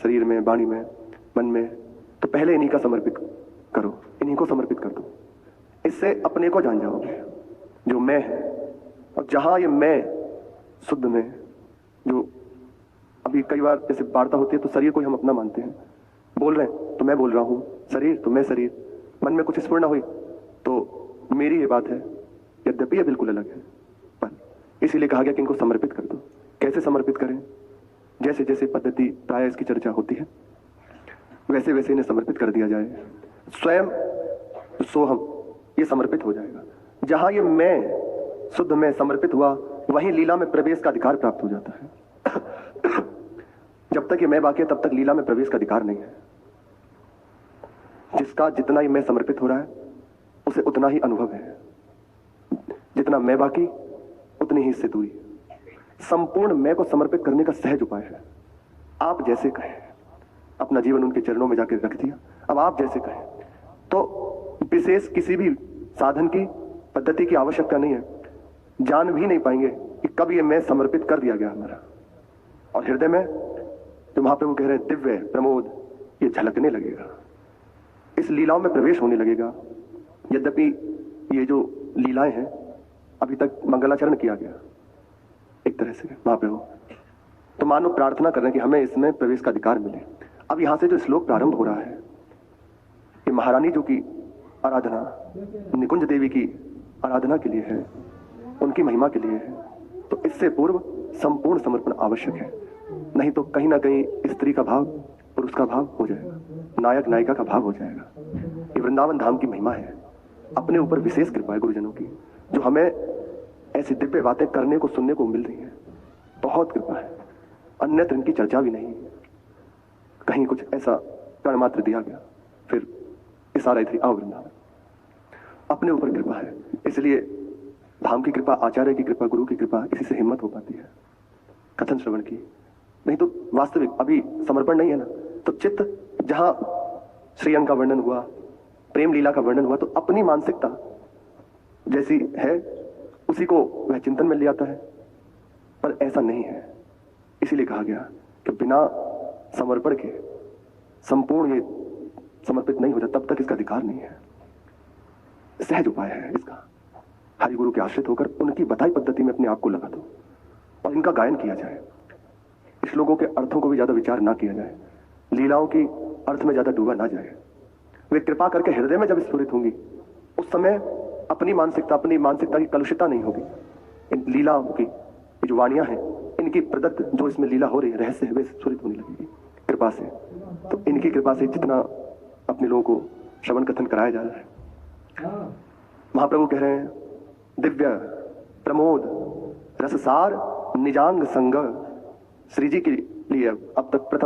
शरीर में, वाणी में, मन में, तो पहले इन्हीं का समर्पित करो, इन्हीं को समर्पित कर दो। इससे अपने को जान जाओगे जो मैं है। और जहां ये मैं शुद्ध में, जो अभी कई बार जैसे वार्ता होती है तो शरीर को हम अपना मानते हैं, बोल रहे हैं तो मैं बोल रहा हूं, शरीर तो मैं शरीर, मन में कुछ स्फुरण हुई तो मेरी ये बात है, यद्यपि ये बिल्कुल अलग है, पर इसीलिए कहा गया कि इनको समर्पित कर दो। कैसे समर्पित करें? जैसे जैसे पद्धति प्राय इसकी चर्चा होती है वैसे वैसे इन्हें समर्पित कर दिया जाए। स्वयं सोहम ये समर्पित हो जाएगा। जहां ये मैं शुद्ध में समर्पित हुआ वहीं लीला में प्रवेश का अधिकार प्राप्त हो जाता है। जब तक ये मैं बाकी है तब तक लीला में प्रवेश का अधिकार नहीं है। जिसका जितना ही मैं समर्पित हो रहा है उसे उतना ही अनुभव है, जितना मैं बाकी उतनी ही इससे दूरी। संपूर्ण मैं को समर्पित करने का सहज उपाय है। आप जैसे कहें, अपना जीवन उनके चरणों में जाकर रख दिया, अब आप जैसे कहें, तो विशेष किसी भी साधन की पद्धति की आवश्यकता नहीं है। जान भी नहीं पाएंगे कि कब ये मैं समर्पित कर दिया गया हमारा। और हृदय में जो महाप्रभु कह रहे हैं दिव्य प्रमोद, ये झलकने लगेगा, इस लीलाओं में प्रवेश होने लगेगा। यद्यपि ये जो लीलाएं हैं अभी तक मंगलाचरण किया गया एक तरह से महाप्रभु, तो मानो प्रार्थना कर रहे हैं कि हमें इसमें प्रवेश का अधिकार मिले। अब यहां से जो श्लोक प्रारंभ हो रहा है ये महारानी जो की आराधना निकुंज देवी की आराधना के लिए है, उनकी महिमा के लिए है, तो इससे पूर्व संपूर्ण समर्पण आवश्यक है। नहीं तो कहीं ना कहीं स्त्री का भाव पुरुष का भाव हो जाएगा, नायक नायिका का भाव हो जाएगा। ये वृंदावन धाम की महिमा है, अपने ऊपर विशेष कृपा है गुरुजनों की, जो हमें ऐसी दिव्य बातें करने को सुनने को मिल रही है। बहुत कृपा है, अन्यत्र इनकी चर्चा भी नहीं। कहीं कुछ ऐसा कण मात्र दिया गया फिर इशारा थी आओ वृंदावन, अपने ऊपर कृपा है। इसलिए धाम की कृपा, आचार्य की कृपा, गुरु की कृपा, इसी से हिम्मत हो पाती है कथन श्रवण की। नहीं तो वास्तविक अभी समर्पण नहीं है ना, तो चित्त जहां श्रीअंग का वर्णन हुआ, प्रेम लीला का वर्णन हुआ, तो अपनी मानसिकता जैसी है उसी को वह चिंतन में ले आता है, पर ऐसा नहीं है। इसीलिए कहा गया कि बिना समर्पण के संपूर्ण ये समर्पित नहीं हो जाता, तब तक इसका अधिकार नहीं है। सहज उपाय है इसका, हरि गुरु के आश्रित होकर उनकी बताई पद्धति में अपने आप को लगा दो और इनका गायन किया जाए। श्लोकों के अर्थों को भी ज्यादा विचार ना किया जाए, लीलाओं की अर्थ में ज्यादा डूबा ना जाए। वे कृपा करके हृदय में जब स्फुरित होंगी उस समय अपनी मानसिकता की कलुषिता नहीं होगी। इन लीलाओं की जो वाणियां हैं, इनकी प्रदत्त जो इसमें लीला हो रही है, रहस्य है, वे स्फुरित होने लगेगी कृपा से। तो इनकी कृपा से जितना अपने लोगों को श्रवण कथन कराया जा रहा है, महाप्रभु कह रहे हैं दिव्य प्रमोद रससार निजांग संग। श्री जी के लिए अब तक प्रथम